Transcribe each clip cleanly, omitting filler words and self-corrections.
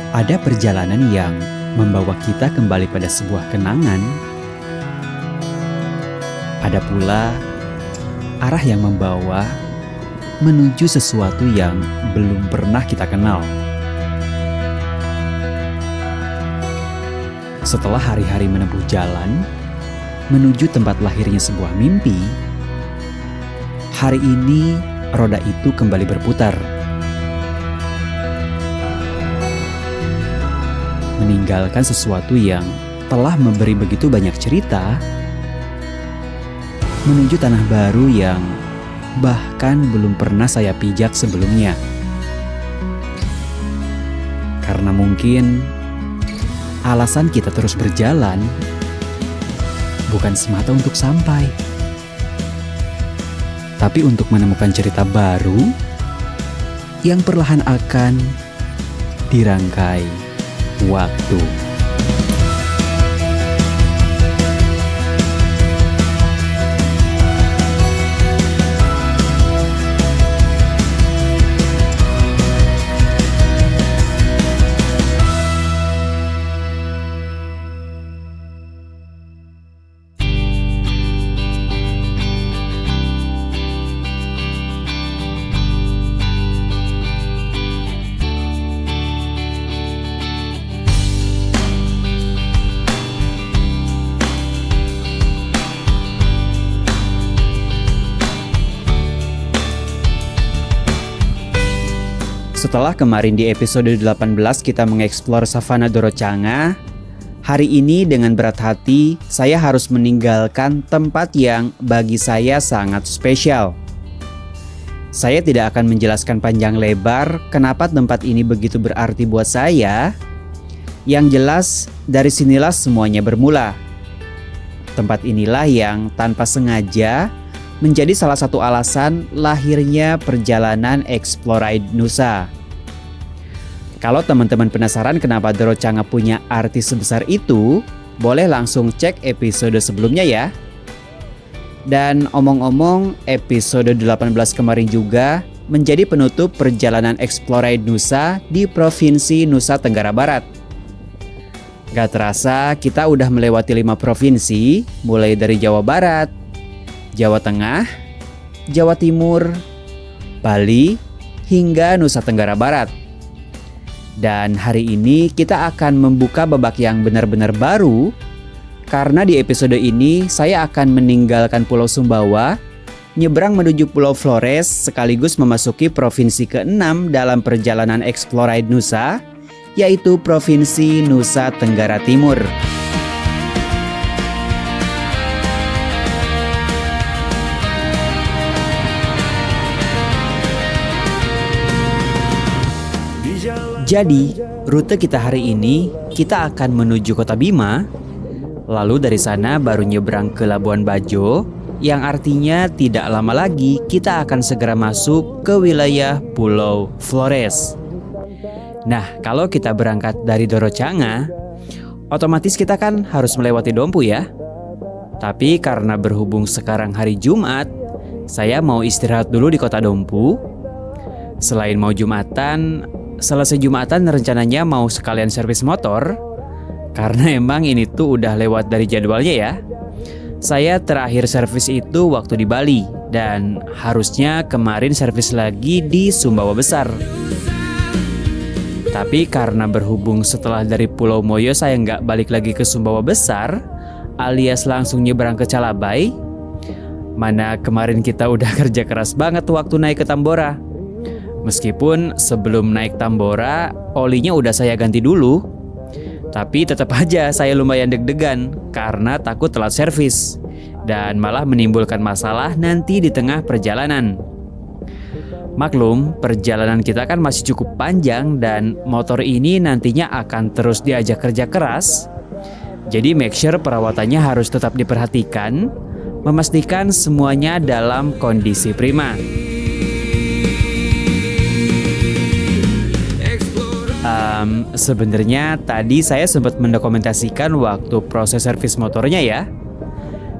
Ada perjalanan yang membawa kita kembali pada sebuah kenangan. Ada pula arah yang membawa menuju sesuatu yang belum pernah kita kenal. Setelah hari-hari menempuh jalan menuju tempat lahirnya sebuah mimpi, hari ini roda itu kembali berputar. Meninggalkan sesuatu yang telah memberi begitu banyak cerita, menuju tanah baru yang bahkan belum pernah saya pijak sebelumnya. Karena mungkin alasan kita terus berjalan bukan semata untuk sampai, tapi untuk menemukan cerita baru yang perlahan akan dirangkai waktu. Setelah kemarin di episode 18 kita mengeksplor Savana Dorocanga, hari ini dengan berat hati saya harus meninggalkan tempat yang bagi saya sangat spesial. Saya tidak akan menjelaskan panjang lebar kenapa tempat ini begitu berarti buat saya. Yang jelas dari sinilah semuanya bermula. Tempat inilah yang tanpa sengaja menjadi salah satu alasan lahirnya perjalanan Exploride Nusa. Kalau teman-teman penasaran kenapa Dorocanga punya arti sebesar itu, boleh langsung cek episode sebelumnya ya. Dan omong-omong, episode 18 kemarin juga menjadi penutup perjalanan Exploride Nusa di Provinsi Nusa Tenggara Barat. Gak terasa kita udah melewati 5 provinsi, mulai dari Jawa Barat, Jawa Tengah, Jawa Timur, Bali, hingga Nusa Tenggara Barat. Dan hari ini kita akan membuka babak yang benar-benar baru, karena di episode ini saya akan meninggalkan Pulau Sumbawa, nyebrang menuju Pulau Flores sekaligus memasuki provinsi ke-6 dalam perjalanan Exploride Nusa, yaitu Provinsi Nusa Tenggara Timur. Jadi, rute kita hari ini, kita akan menuju Kota Bima, lalu dari sana baru nyebrang ke Labuan Bajo, yang artinya tidak lama lagi kita akan segera masuk ke wilayah Pulau Flores. Nah, kalau kita berangkat dari Dorocanga, otomatis kita kan harus melewati Dompu ya. Tapi karena berhubung sekarang hari Jumat, saya mau istirahat dulu di Kota Dompu. Selain mau Jumatan, selesai Jumatan rencananya mau sekalian servis motor, karena emang ini tuh udah lewat dari jadwalnya ya. Saya terakhir servis itu waktu di Bali, dan harusnya kemarin servis lagi di Sumbawa Besar. Tapi karena berhubung setelah dari Pulau Moyo saya nggak balik lagi ke Sumbawa Besar, alias langsung nyebrang ke Calabai, mana kemarin kita udah kerja keras banget waktu naik ke Tambora. Meskipun sebelum naik Tambora, olinya udah saya ganti dulu. Tapi tetap aja saya lumayan deg-degan karena takut telat servis dan malah menimbulkan masalah nanti di tengah perjalanan. Maklum, perjalanan kita kan masih cukup panjang dan motor ini nantinya akan terus diajak kerja keras. Jadi make sure perawatannya harus tetap diperhatikan, memastikan semuanya dalam kondisi prima. Sebenarnya tadi saya sempat mendokumentasikan waktu proses servis motornya ya.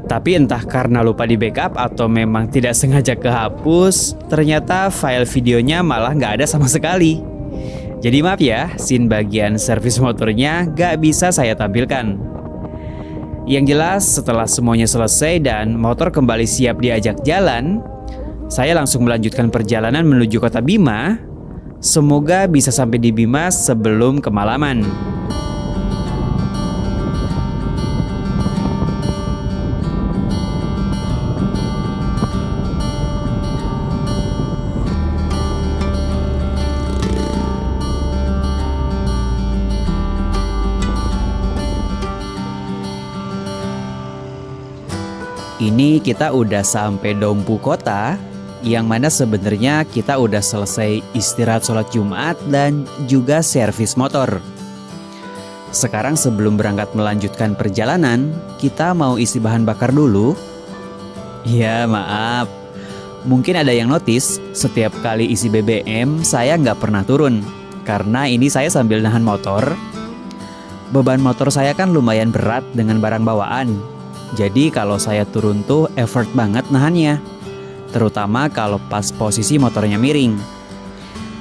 Tapi entah karena lupa di backup atau memang tidak sengaja kehapus, ternyata file videonya malah nggak ada sama sekali. Jadi maaf ya, scene bagian servis motornya gak bisa saya tampilkan. Yang jelas setelah semuanya selesai dan motor kembali siap diajak jalan, saya langsung melanjutkan perjalanan menuju kota Bima. Semoga bisa sampai di Bima sebelum kemalaman. Ini kita udah sampai Dompu Kota, yang mana sebenarnya kita udah selesai istirahat sholat Jumat dan juga servis motor. Sekarang sebelum berangkat melanjutkan perjalanan, kita mau isi bahan bakar dulu. Ya maaf, mungkin ada yang notice setiap kali isi BBM saya nggak pernah turun. Karena ini saya sambil nahan motor. Beban motor saya kan lumayan berat dengan barang bawaan. Jadi kalau saya turun tuh effort banget nahannya, terutama kalau pas posisi motornya miring.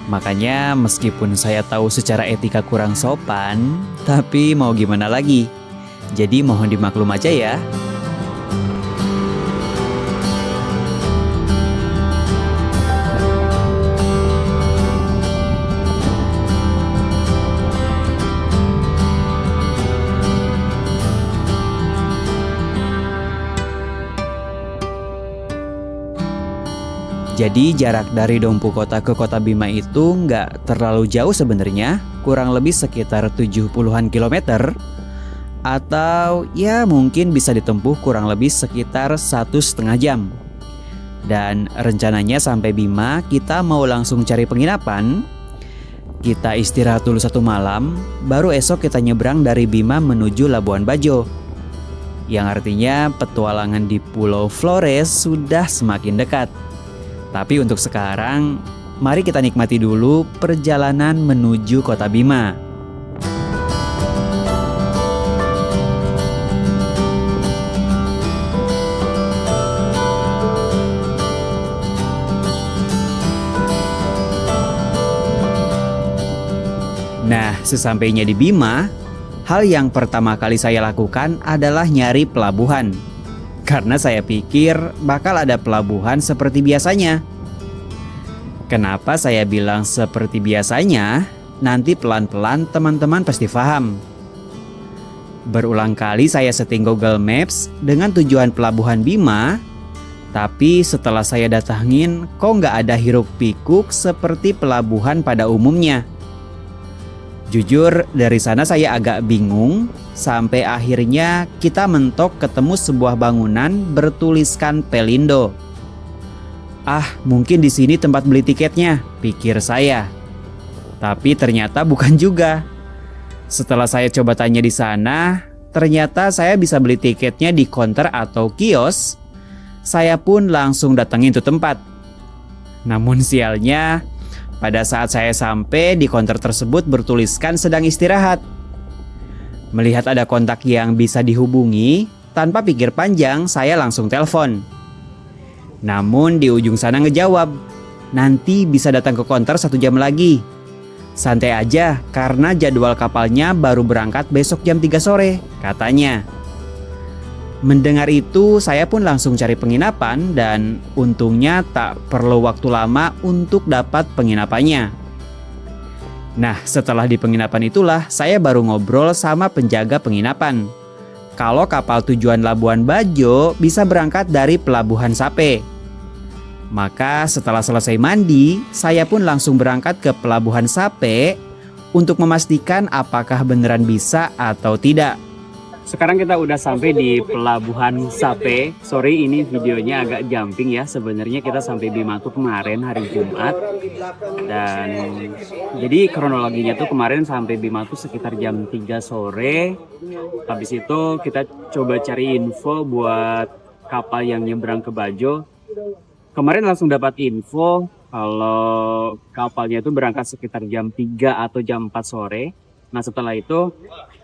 Makanya meskipun saya tahu secara etika kurang sopan, tapi mau gimana lagi. Jadi mohon dimaklum aja ya. Jadi jarak dari Dompu Kota ke kota Bima itu nggak terlalu jauh sebenarnya, kurang lebih sekitar 70-an kilometer. Atau ya mungkin bisa ditempuh kurang lebih sekitar 1,5 jam. Dan rencananya sampai Bima kita mau langsung cari penginapan. Kita istirahat dulu 1 malam, baru esok kita nyebrang dari Bima menuju Labuan Bajo. Yang artinya petualangan di Pulau Flores sudah semakin dekat. Tapi untuk sekarang, mari kita nikmati dulu perjalanan menuju kota Bima. Nah, sesampainya di Bima, hal yang pertama kali saya lakukan adalah nyari pelabuhan. Karena saya pikir bakal ada pelabuhan seperti biasanya. Kenapa saya bilang seperti biasanya? Nanti pelan-pelan teman-teman pasti paham. Berulang kali saya setting Google Maps dengan tujuan pelabuhan Bima, tapi setelah saya datangin kok nggak ada hiruk pikuk seperti pelabuhan pada umumnya. Jujur dari sana saya agak bingung, sampai akhirnya kita mentok ketemu sebuah bangunan bertuliskan Pelindo. Ah, mungkin di sini tempat beli tiketnya, pikir saya. Tapi ternyata bukan juga. Setelah saya coba tanya di sana, ternyata saya bisa beli tiketnya di counter atau kios. Saya pun langsung datangin itu tempat. Namun sialnya, pada saat saya sampai di counter tersebut bertuliskan sedang istirahat. Melihat ada kontak yang bisa dihubungi, tanpa pikir panjang saya langsung telepon. Namun di ujung sana ngejawab, nanti bisa datang ke counter 1 jam lagi. Santai aja karena jadwal kapalnya baru berangkat besok jam 3 sore, katanya. Mendengar itu saya pun langsung cari penginapan dan untungnya tak perlu waktu lama untuk dapat penginapannya. Nah, setelah di penginapan itulah saya baru ngobrol sama penjaga penginapan. Kalau kapal tujuan Labuan Bajo bisa berangkat dari Pelabuhan Sape. Maka setelah selesai mandi, saya pun langsung berangkat ke Pelabuhan Sape untuk memastikan apakah beneran bisa atau tidak. Sekarang kita udah sampai di Pelabuhan Sape. Sorry ini videonya agak jumping ya. Sebenarnya kita sampai Bima tuh kemarin hari Jumat. Dan jadi kronologinya tuh kemarin sampai Bima tuh sekitar jam 3 sore. Habis itu kita coba cari info buat kapal yang nyebrang ke Bajo. Kemarin langsung dapat info kalau kapalnya itu berangkat sekitar jam 3 atau jam 4 sore. Nah setelah itu,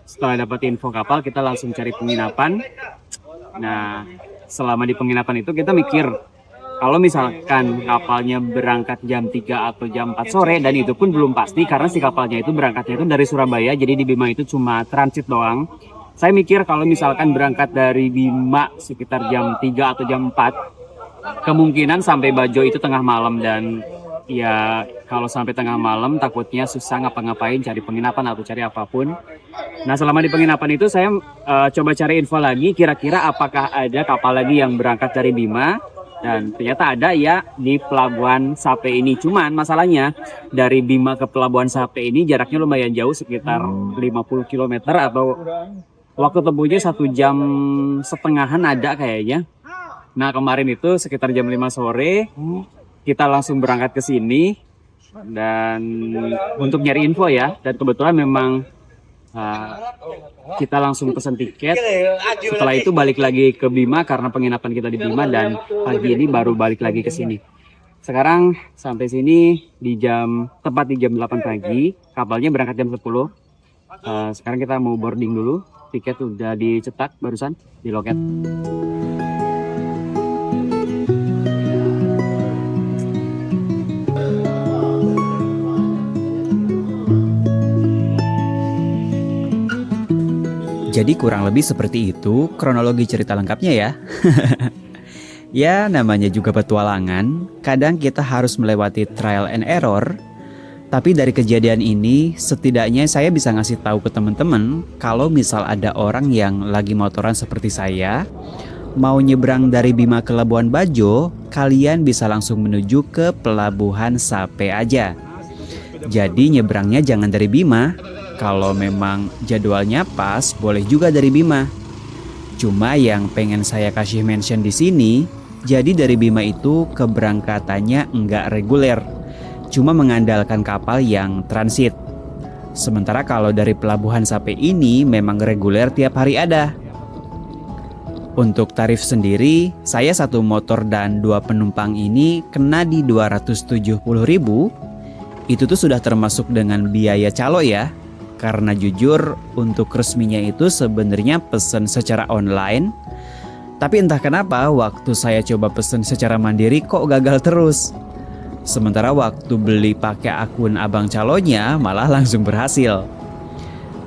setelah dapat info kapal, kita langsung cari penginapan. Nah selama di penginapan itu kita mikir, kalau misalkan kapalnya berangkat jam 3 atau jam 4 sore, dan itu pun belum pasti karena si kapalnya itu berangkatnya itu dari Surabaya, jadi di Bima itu cuma transit doang. Saya mikir kalau misalkan berangkat dari Bima sekitar jam 3 atau jam 4, kemungkinan sampai Bajo itu tengah malam, dan ya kalau sampai tengah malam takutnya susah ngapa-ngapain, cari penginapan atau cari apapun. Nah, selama di penginapan itu saya coba cari info lagi kira-kira apakah ada kapal lagi yang berangkat dari Bima. Dan ternyata ada ya di Pelabuhan Sape ini. Cuman masalahnya dari Bima ke Pelabuhan Sape ini jaraknya lumayan jauh, sekitar 50 km atau waktu tempuhnya 1,5 jam ada kayaknya. Nah, kemarin itu sekitar jam 5 sore kita langsung berangkat ke sini dan untuk nyari info ya. Dan kebetulan memang kita langsung pesan tiket. Setelah itu balik lagi ke Bima karena penginapan kita di Bima, dan pagi ini baru balik lagi ke sini. Sekarang sampai sini tepat di jam 8 pagi. Kapalnya berangkat jam 10. Sekarang kita mau boarding dulu. Tiket udah dicetak barusan di loket. Jadi kurang lebih seperti itu kronologi cerita lengkapnya ya. Ya, namanya juga petualangan, kadang kita harus melewati trial and error. Tapi dari kejadian ini, setidaknya saya bisa ngasih tahu ke teman-teman kalau misal ada orang yang lagi motoran seperti saya, mau nyebrang dari Bima ke Labuan Bajo, kalian bisa langsung menuju ke Pelabuhan Sape aja. Jadi nyebrangnya jangan dari Bima. Kalau memang jadwalnya pas, boleh juga dari Bima. Cuma yang pengen saya kasih mention di sini, jadi dari Bima itu keberangkatannya enggak reguler, cuma mengandalkan kapal yang transit. Sementara kalau dari Pelabuhan Sape ini memang reguler tiap hari ada. Untuk tarif sendiri, saya satu motor dan 2 penumpang ini kena di 270.000. Itu tuh sudah termasuk dengan biaya calo ya. Karena jujur untuk resminya itu sebenarnya pesen secara online. Tapi entah kenapa waktu saya coba pesen secara mandiri kok gagal terus. Sementara waktu beli pakai akun abang calonnya malah langsung berhasil.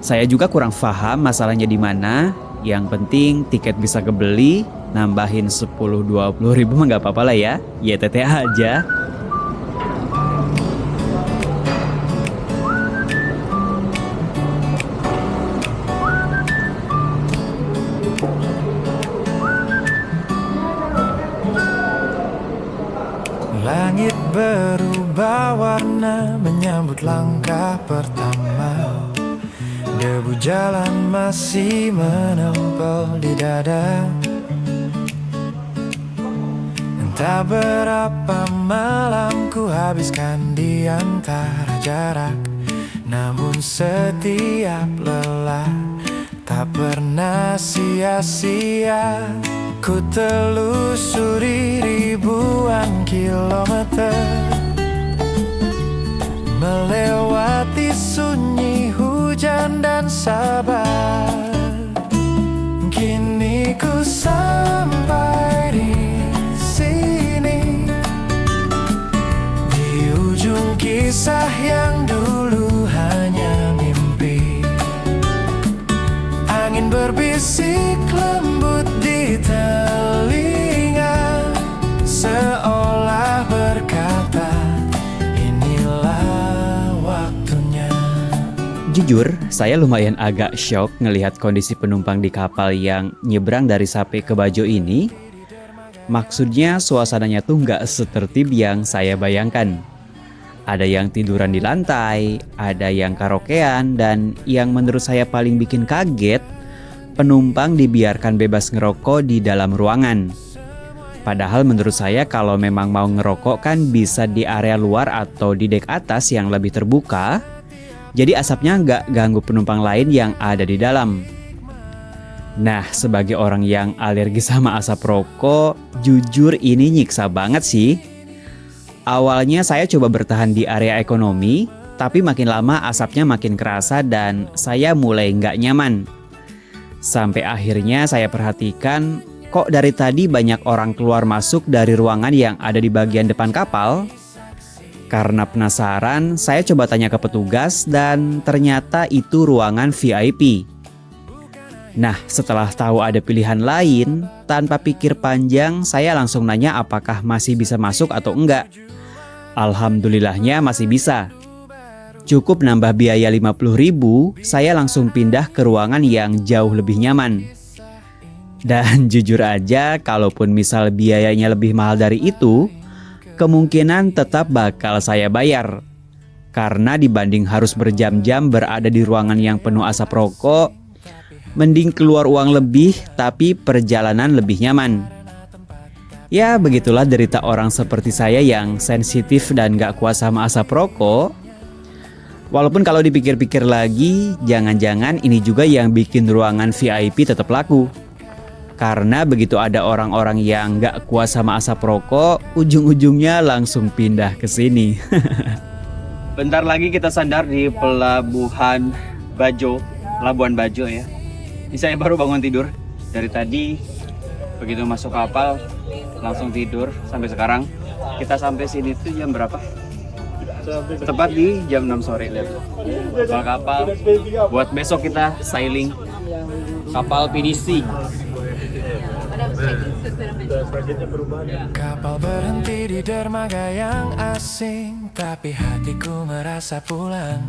Saya juga kurang paham masalahnya di mana. Yang penting tiket bisa kebeli, nambahin 10-20 ribu mah gak apa-apa lah ya. YTT aja. Langit berubah warna menyambut langkah pertama. Debu jalan masih menempel di dada. Entah berapa malam ku habiskan di antara jarak, namun setiap lelah tak pernah sia-sia. Ku telusuri ribuan kilometer, melewati sunyi hujan dan sabar. Kini ku sampai di sini, di ujung kisah yang dulu hanya mimpi. Angin berbisik lembut di telinga, seolah berkata inilah waktunya. Jujur, saya lumayan agak shock ngelihat kondisi penumpang di kapal yang nyebrang dari Sape ke Bajo ini. Maksudnya suasananya tuh nggak setertib yang saya bayangkan. Ada yang tiduran di lantai, ada yang karaokean, dan yang menurut saya paling bikin kaget, penumpang dibiarkan bebas ngerokok di dalam ruangan. Padahal menurut saya kalau memang mau ngerokok kan bisa di area luar atau di dek atas yang lebih terbuka. Jadi asapnya nggak ganggu penumpang lain yang ada di dalam. Nah, sebagai orang yang alergi sama asap rokok, jujur ini nyiksa banget sih. Awalnya saya coba bertahan di area ekonomi, tapi makin lama asapnya makin kerasa dan saya mulai nggak nyaman. Sampai akhirnya saya perhatikan kok dari tadi banyak orang keluar masuk dari ruangan yang ada di bagian depan kapal? Karena penasaran, saya coba tanya ke petugas dan ternyata itu ruangan VIP. Nah, setelah tahu ada pilihan lain, tanpa pikir panjang, saya langsung nanya apakah masih bisa masuk atau enggak. Alhamdulillahnya masih bisa. Cukup nambah biaya 50.000, saya langsung pindah ke ruangan yang jauh lebih nyaman. Dan jujur aja, kalaupun misal biayanya lebih mahal dari itu, kemungkinan tetap bakal saya bayar. Karena dibanding harus berjam-jam berada di ruangan yang penuh asap rokok, mending keluar uang lebih tapi perjalanan lebih nyaman. Ya begitulah derita orang seperti saya yang sensitif dan gak kuat sama asap rokok. Walaupun kalau dipikir-pikir lagi, jangan-jangan ini juga yang bikin ruangan VIP tetap laku. Karena begitu ada orang-orang yang gak kuat sama asap rokok, ujung-ujungnya langsung pindah ke sini. Bentar lagi kita sandar di Pelabuhan Bajo ya. Ini saya baru bangun tidur. Dari tadi begitu masuk kapal langsung tidur sampai sekarang. Kita sampai sini tuh jam berapa? Tepat di jam 6 sore. Lihat. Kapal buat besok kita sailing kapal pinisi. Kapal berhenti di dermaga yang asing, tapi hatiku merasa pulang.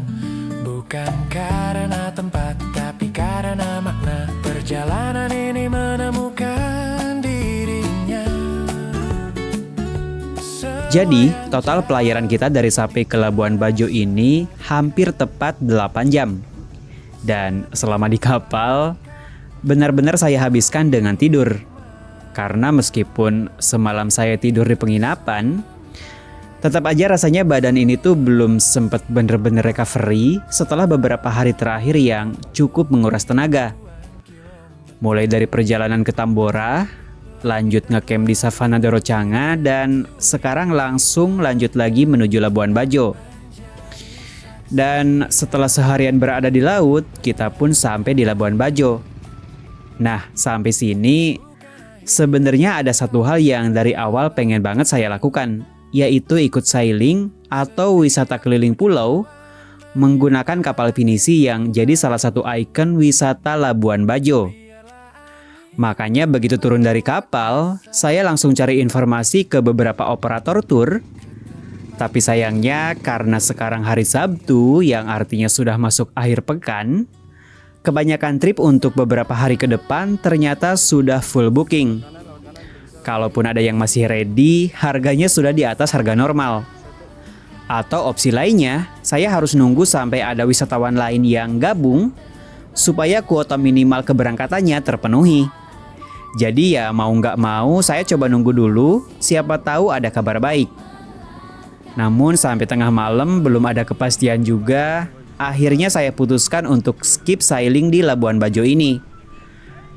Bukan karena tempat, tapi karena makna. Perjalanan ini menemukan dirinya. Jadi, total pelayaran kita dari sampai ke Labuan Bajo ini hampir tepat 8 jam. Dan selama di kapal, benar-benar saya habiskan dengan tidur. Karena meskipun semalam saya tidur di penginapan, tetap aja rasanya badan ini tuh belum sempat bener-bener recovery setelah beberapa hari terakhir yang cukup menguras tenaga. Mulai dari perjalanan ke Tambora, lanjut ngecamp di Savana Dorocanga, dan sekarang langsung lanjut lagi menuju Labuan Bajo. Dan setelah seharian berada di laut, kita pun sampai di Labuan Bajo. Nah, sampai sini sebenarnya ada satu hal yang dari awal pengen banget saya lakukan, yaitu ikut sailing atau wisata keliling pulau menggunakan kapal pinisi yang jadi salah satu ikon wisata Labuan Bajo. Makanya begitu turun dari kapal, saya langsung cari informasi ke beberapa operator tour. Tapi sayangnya karena sekarang hari Sabtu yang artinya sudah masuk akhir pekan, kebanyakan trip untuk beberapa hari ke depan ternyata sudah full booking. Kalaupun ada yang masih ready, harganya sudah di atas harga normal. Atau opsi lainnya, saya harus nunggu sampai ada wisatawan lain yang gabung supaya kuota minimal keberangkatannya terpenuhi. Jadi ya mau nggak mau saya coba nunggu dulu, siapa tahu ada kabar baik. Namun sampai tengah malam belum ada kepastian juga, akhirnya saya putuskan untuk skip sailing di Labuan Bajo ini.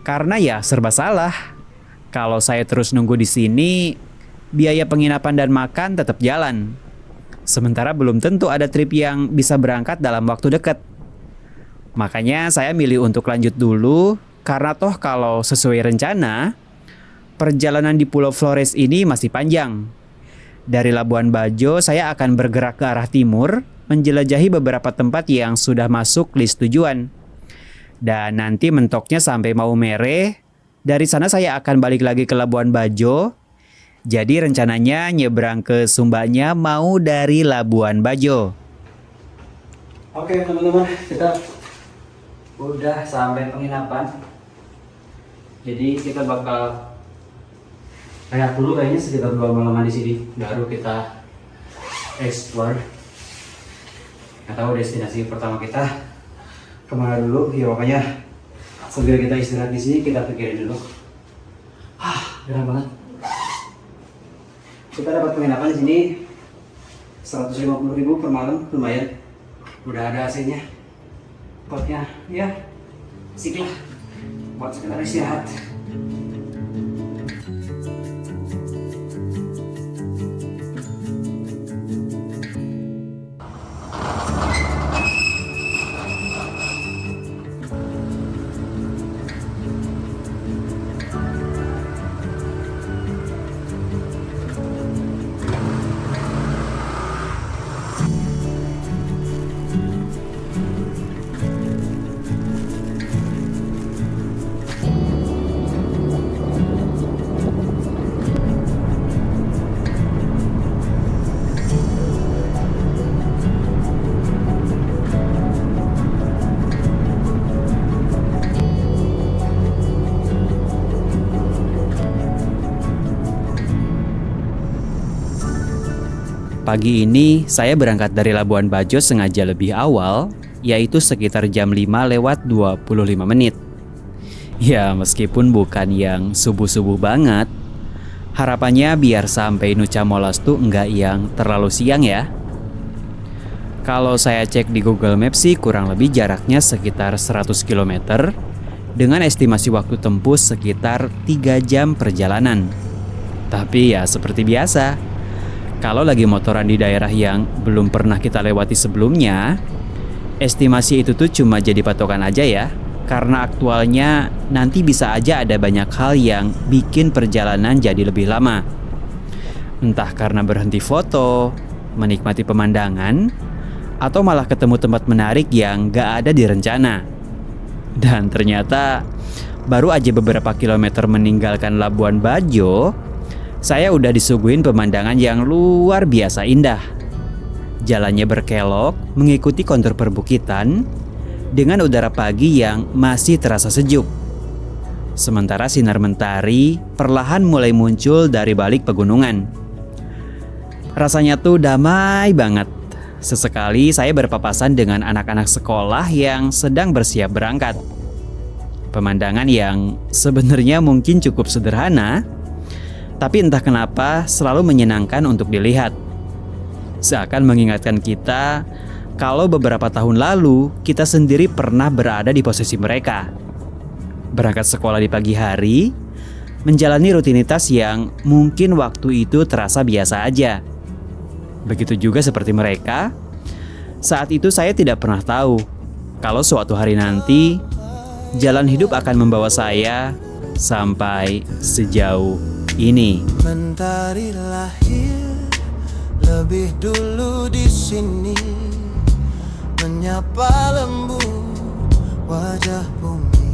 Karena ya serba salah. Kalau saya terus nunggu di sini, biaya penginapan dan makan tetap jalan. Sementara belum tentu ada trip yang bisa berangkat dalam waktu dekat. Makanya saya milih untuk lanjut dulu, karena toh kalau sesuai rencana, perjalanan di Pulau Flores ini masih panjang. Dari Labuan Bajo, saya akan bergerak ke arah timur, menjelajahi beberapa tempat yang sudah masuk list tujuan. Dan nanti mentoknya sampai Maumere. Dari sana saya akan balik lagi ke Labuan Bajo. Jadi rencananya nyebrang ke Sumbanya mau dari Labuan Bajo. Oke teman-teman, kita udah sampai penginapan. Jadi kita bakal rehat dulu kayaknya sekitar 2 malaman di sini. Baru kita explore. Nggak tahu destinasi pertama kita kemana dulu. Ya pokoknya sambil kita istirahat di sini, kita pikirin dulu. Gerah banget. Kita dapat penginapan di sini 150.000 per malam, lumayan. Udah ada AC-nya. Potnya, ya, asik lah. Buat sekedar istirahat. Pagi ini saya berangkat dari Labuan Bajo sengaja lebih awal, yaitu sekitar jam 5:25. Ya, meskipun bukan yang subuh-subuh banget, harapannya biar sampai Nucha Molas tuh enggak yang terlalu siang ya. Kalau saya cek di Google Maps sih kurang lebih jaraknya sekitar 100 km dengan estimasi waktu tempuh sekitar 3 jam perjalanan. Tapi ya seperti biasa, kalau lagi motoran di daerah yang belum pernah kita lewati sebelumnya, estimasi itu tuh cuma jadi patokan aja ya. Karena aktualnya nanti bisa aja ada banyak hal yang bikin perjalanan jadi lebih lama. Entah karena berhenti foto, menikmati pemandangan, atau malah ketemu tempat menarik yang gak ada di rencana. Dan ternyata baru aja beberapa kilometer meninggalkan Labuan Bajo, saya udah disuguhin pemandangan yang luar biasa indah. Jalannya berkelok mengikuti kontur perbukitan dengan udara pagi yang masih terasa sejuk. Sementara sinar mentari perlahan mulai muncul dari balik pegunungan. Rasanya tuh damai banget. Sesekali saya berpapasan dengan anak-anak sekolah yang sedang bersiap berangkat. Pemandangan yang sebenarnya mungkin cukup sederhana, tapi entah kenapa selalu menyenangkan untuk dilihat. Seakan mengingatkan kita kalau beberapa tahun lalu kita sendiri pernah berada di posisi mereka. Berangkat sekolah di pagi hari, menjalani rutinitas yang mungkin waktu itu terasa biasa aja. Begitu juga seperti mereka, saat itu saya tidak pernah tahu kalau suatu hari nanti jalan hidup akan membawa saya sampai sejauh ini. Mentari lahir lebih dulu di sini, menyapa lembut wajah bumi.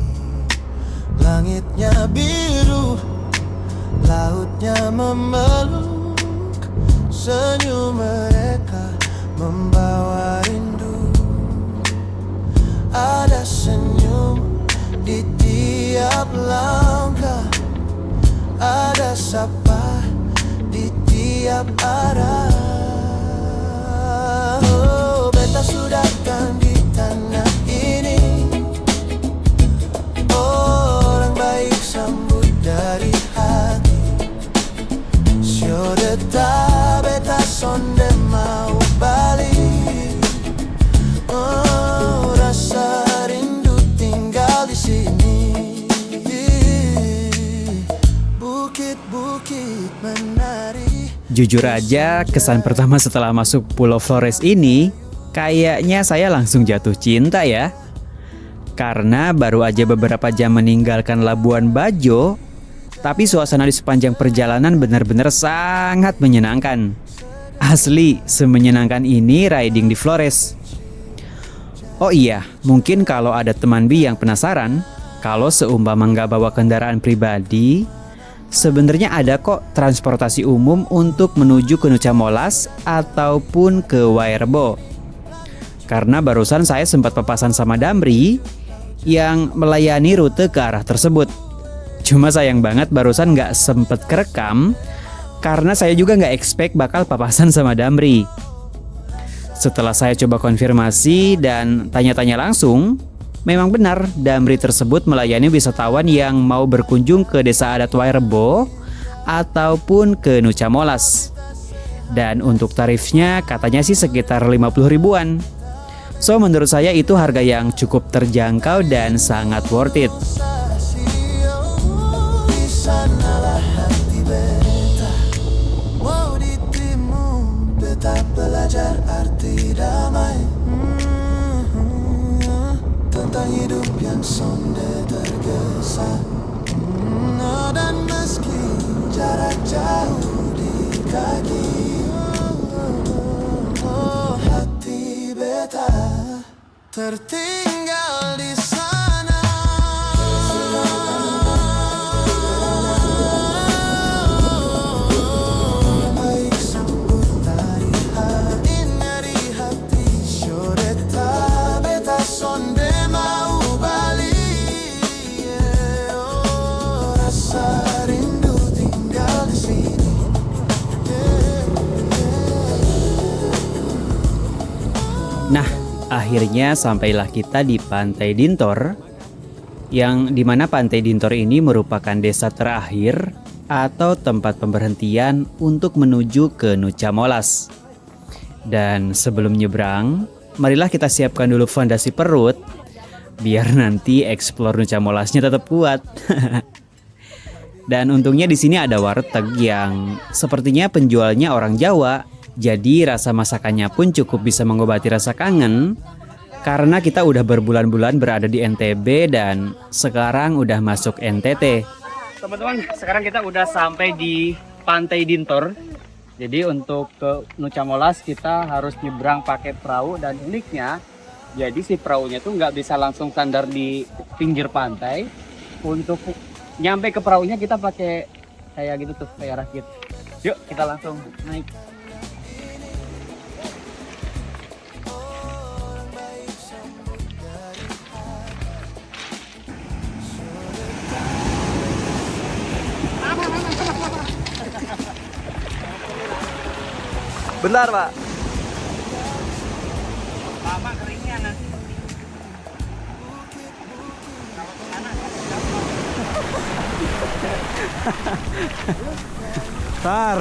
Langitnya biru, lautnya memeluk. Senyum mereka membawa rindu. Ada senyum di tiap langkah, ada sapa di tiap arah. Oh, beta sudah kan di tanah ini. Orang baik sambut dari hati. Syodeta beta sonde mau balik. Oh, rasa rindu tinggal di sini. Bukit-bukit menari. Jujur aja, kesan pertama setelah masuk Pulau Flores ini, kayaknya saya langsung jatuh cinta ya. Karena baru aja beberapa jam meninggalkan Labuan Bajo, tapi suasana di sepanjang perjalanan benar-benar sangat menyenangkan. Asli, semenyenangkan ini riding di Flores. Oh iya, mungkin kalau ada teman Bi yang penasaran, kalau seumpama nggak bawa kendaraan pribadi, sebenarnya ada kok transportasi umum untuk menuju ke Nucha Molas ataupun ke Wairebo. Karena barusan saya sempat papasan sama Damri yang melayani rute ke arah tersebut. Cuma sayang banget barusan nggak sempet kerekam karena saya juga nggak expect bakal papasan sama Damri. Setelah saya coba konfirmasi dan tanya-tanya langsung, memang benar Damri tersebut melayani wisatawan yang mau berkunjung ke Desa Adat Wairebo ataupun ke Nucha Molas. Dan untuk tarifnya katanya sih sekitar 50 ribuan. So menurut saya itu harga yang cukup terjangkau dan sangat worth it. Sanalah hati beta, mau ditimu beta belajar arti damai. Tentang hidup yang sonde tergesa. Dan meski jarak jauh di kaki, hati beta tertinggal di sana. Akhirnya sampailah kita di Pantai Dintor, yang dimana Pantai Dintor ini merupakan desa terakhir atau tempat pemberhentian untuk menuju ke Nucha Molas. Dan sebelum nyebrang, marilah kita siapkan dulu fondasi perut, biar nanti explore Nucha Molasnya tetap kuat. Dan untungnya di sini ada warteg yang sepertinya penjualnya orang Jawa. Jadi rasa masakannya pun cukup bisa mengobati rasa kangen. Karena kita udah berbulan-bulan berada di NTB dan sekarang udah masuk NTT. Teman-teman, sekarang kita udah sampai di Pantai Dintor. Jadi untuk ke Nucha Molas kita harus nyebrang pakai perahu, dan uniknya jadi si perahunya tuh nggak bisa langsung sandar di pinggir pantai. Untuk nyampe ke perahunya kita pakai kayak gitu tuh, kayak rakit. Yuk kita langsung naik. Bentar, Pak. Lama keringnya nanti. Bentar.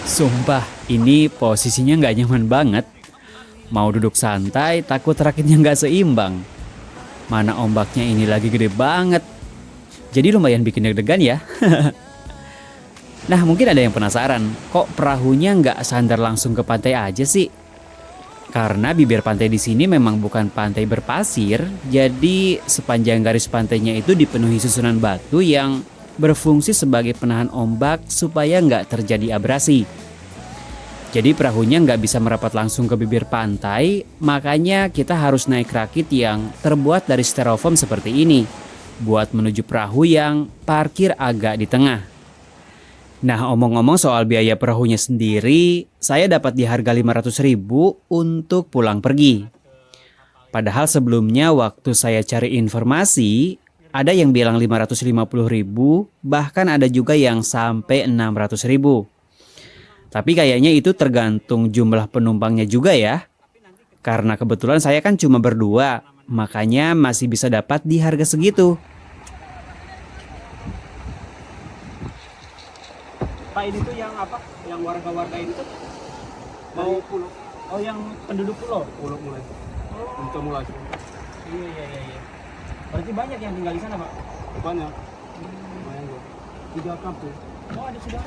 Sumpah, ini posisinya nggak nyaman banget. Mau duduk santai, takut rakitnya nggak seimbang. Mana ombaknya ini lagi gede banget. Jadi lumayan bikin deg-degan ya. Nah, mungkin ada yang penasaran, kok perahunya nggak sandar langsung ke pantai aja sih? Karena bibir pantai di sini memang bukan pantai berpasir, jadi sepanjang garis pantainya itu dipenuhi susunan batu yang berfungsi sebagai penahan ombak supaya nggak terjadi abrasi. Jadi perahunya nggak bisa merapat langsung ke bibir pantai, makanya kita harus naik rakit yang terbuat dari styrofoam seperti ini, buat menuju perahu yang parkir agak di tengah. Nah, omong-omong soal biaya perahunya sendiri, saya dapat di harga 500.000 untuk pulang pergi. Padahal sebelumnya waktu saya cari informasi, ada yang bilang 550.000, bahkan ada juga yang sampai 600.000. Tapi kayaknya itu tergantung jumlah penumpangnya juga ya. Karena kebetulan saya kan cuma berdua, makanya masih bisa dapat di harga segitu. Pak, ini tuh yang apa? Yang warga-warga itu tuh mau pulau. Oh, yang penduduk pulau? Pulau mulai. Oh. Nucha Molas. Iya. Berarti banyak yang tinggal di sana, Pak? Banyak. Lumayan kok. 3 kampung. Oh, ada sudah.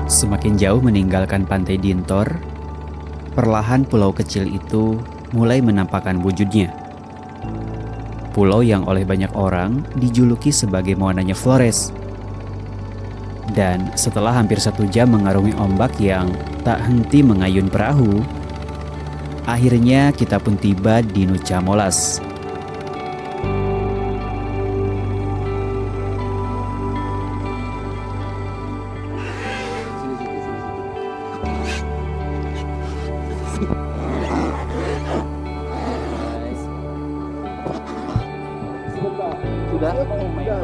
Semakin jauh meninggalkan Pantai Dintor, perlahan pulau kecil itu mulai menampakkan wujudnya. Pulau yang oleh banyak orang dijuluki sebagai Muananya Flores. Dan setelah hampir 1 jam mengarungi ombak yang tak henti mengayun perahu, akhirnya kita pun tiba di Nucha Molas. Sudah? Oh my god.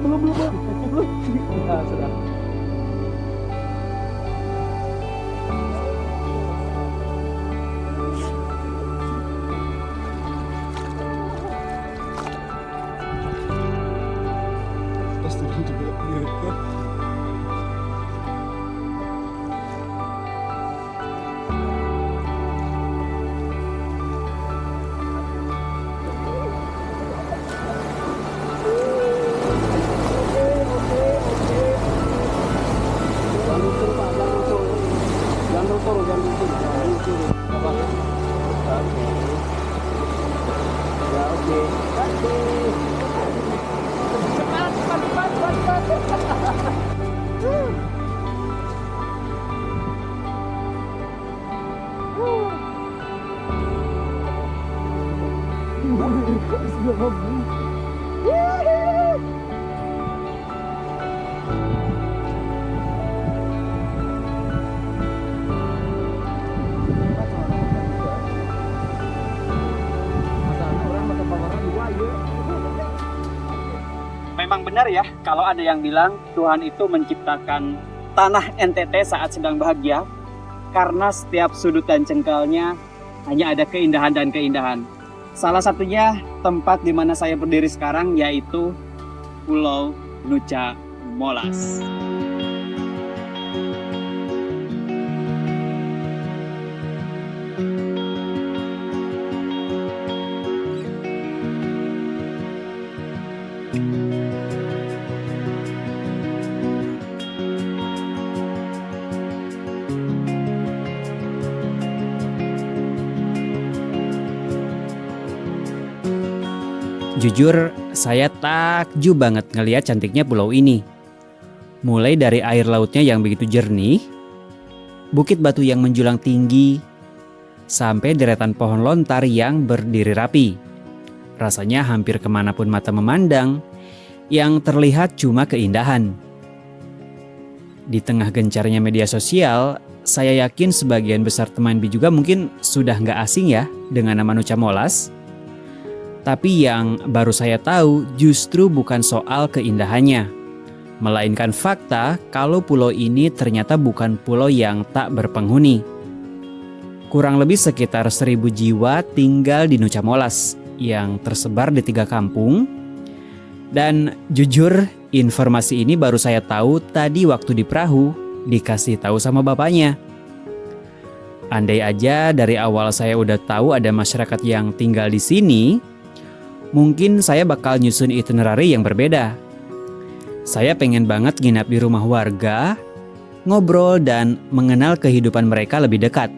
Belum. Sudah. Memang benar ya kalau ada yang bilang Tuhan itu menciptakan tanah NTT saat sedang bahagia, karena setiap sudut dan cengkalnya hanya ada keindahan dan keindahan. Salah satunya tempat di mana saya berdiri sekarang, yaitu Pulau Nusa Molas. Jujur, saya takjub banget ngelihat cantiknya pulau ini. Mulai dari air lautnya yang begitu jernih, bukit batu yang menjulang tinggi, sampai deretan pohon lontar yang berdiri rapi. Rasanya hampir kemanapun mata memandang, yang terlihat cuma keindahan. Di tengah gencarnya media sosial, saya yakin sebagian besar teman Bi juga mungkin sudah nggak asing ya dengan nama Nusa Molas. Tapi yang baru saya tahu justru bukan soal keindahannya, melainkan fakta kalau pulau ini ternyata bukan pulau yang tak berpenghuni. Kurang lebih sekitar 1.000 jiwa tinggal di Nusa Molas yang tersebar di 3 kampung. Dan jujur, informasi ini baru saya tahu tadi waktu di perahu dikasih tahu sama bapaknya. Andai aja dari awal saya udah tahu ada masyarakat yang tinggal di sini, mungkin saya bakal nyusun itinerary yang berbeda. Saya pengen banget nginap di rumah warga, ngobrol dan mengenal kehidupan mereka lebih dekat.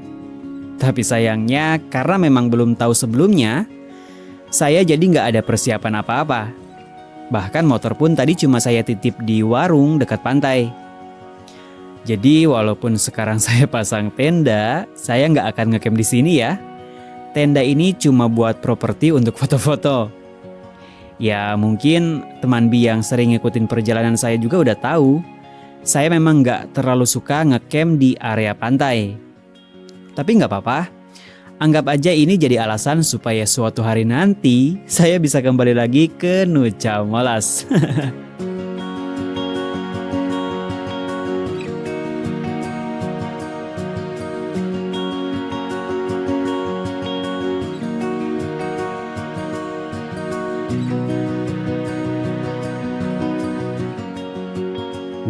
Tapi sayangnya karena memang belum tahu sebelumnya, saya jadi nggak ada persiapan apa-apa. Bahkan motor pun tadi cuma saya titip di warung dekat pantai. Jadi walaupun sekarang saya pasang tenda, saya nggak akan ngecamp di sini ya. Tenda ini cuma buat properti untuk foto-foto. Ya mungkin teman Bi yang sering ngikutin perjalanan saya juga udah tahu, saya memang nggak terlalu suka ngecamp di area pantai. Tapi nggak apa-apa, anggap aja ini jadi alasan supaya suatu hari nanti saya bisa kembali lagi ke Nusa Molas.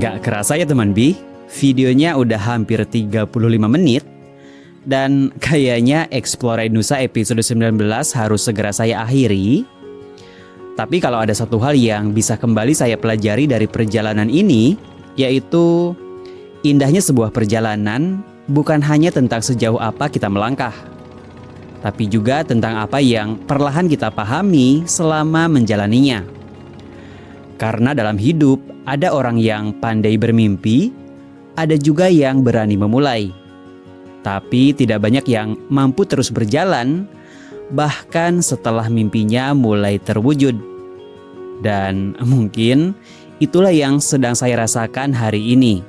Gak kerasa ya teman Bi, videonya udah hampir 35 menit dan kayaknya Explore Nusa episode 19 harus segera saya akhiri. Tapi kalau ada satu hal yang bisa kembali saya pelajari dari perjalanan ini, yaitu indahnya sebuah perjalanan bukan hanya tentang sejauh apa kita melangkah, tapi juga tentang apa yang perlahan kita pahami selama menjalaninya. Karena dalam hidup ada orang yang pandai bermimpi, ada juga yang berani memulai. Tapi tidak banyak yang mampu terus berjalan, bahkan setelah mimpinya mulai terwujud. Dan mungkin itulah yang sedang saya rasakan hari ini.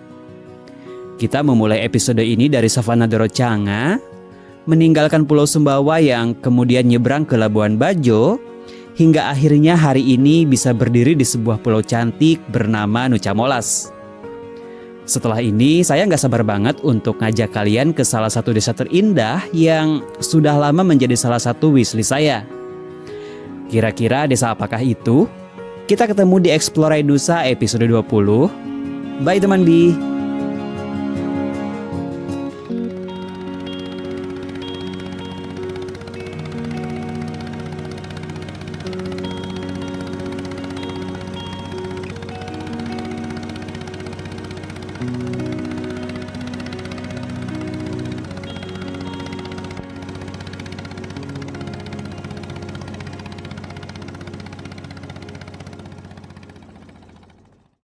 Kita memulai episode ini dari Savana Dorocanga, meninggalkan Pulau Sumbawa yang kemudian nyebrang ke Labuan Bajo, hingga akhirnya hari ini bisa berdiri di sebuah pulau cantik bernama Nusa Molas. Setelah ini saya nggak sabar banget untuk ngajak kalian ke salah satu desa terindah yang sudah lama menjadi salah satu wishlist saya. Kira-kira desa apakah itu? Kita ketemu di Explore Nusa episode 20. Bye teman Bi.